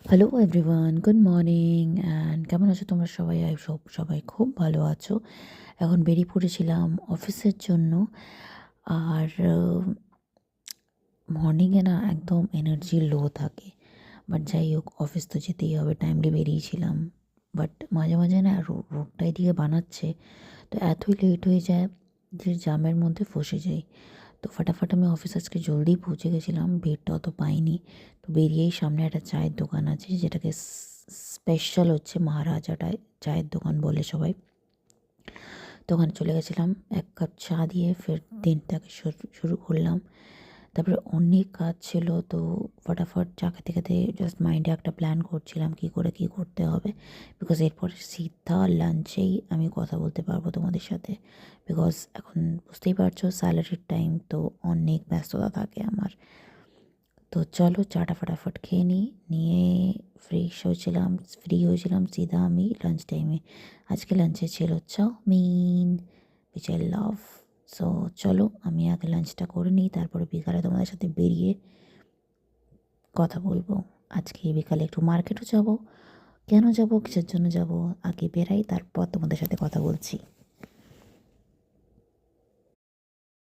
Hello everyone, good morning and কেমন আছো তোমরা সবাই? সবাই খুব ভালো আছো। এখন বেরিয়ে পড়েছিলাম অফিসের জন্য। আর মর্নিংয়ে না একদম এনার্জি লো থাকে, বাট যাই হোক অফিস তো যেতেই হবে, টাইমলি বেরিয়েছিলাম। বাট মাঝে মাঝে না রোডটা এদিকে বানাচ্ছে, তো এতই লেট হয়ে যায় যে জ্যামের মধ্যে ফসে যাই। তো ফাটাফাট আমি অফিস আজকে জলদিই পৌঁছে গেছিলাম, ভিড়টা অত পাইনি। তো বেরিয়েই সামনে একটা চায়ের দোকান আছে, যেটাকে স্পেশাল হচ্ছে মহারাজাটায় চায়ের দোকান বলে সবাই। তো ওখানে চলে গেছিলাম, এক কাপ চা দিয়ে ফের দিনটাকে শুরু করলাম। তারপরে অনেক কাজ ছিল, তো ফটাফট চা খেতে খেতে জাস্ট মাইন্ডে একটা প্ল্যান করছিলাম কী করে কী করতে হবে, বিকজ এরপরে সিধা লাঞ্চেই আমি কথা বলতে পারবো তোমাদের সাথে। বিকজ এখন বুঝতেই পারছো স্যালারির টাইম, তো অনেক ব্যস্ততা থাকে আমার। তো চলো চাটা ফটাফট খেয়ে নিয়ে ফ্রি হয়েছিলাম সিধা আমি লাঞ্চ টাইমে। আজকে লাঞ্চে ছিল chow mein, which I love. So চলো আমি আগে লাঞ্চটা করে নিই, তারপরে বিকালে তোমাদের সাথে বেরিয়ে কথা বলবো। আজকে বিকালে একটু মার্কেটও যাব। কেন যাব, কিসের জন্য যাব, আগে বেরাই, তারপর তোমাদের সাথে কথা বলছি।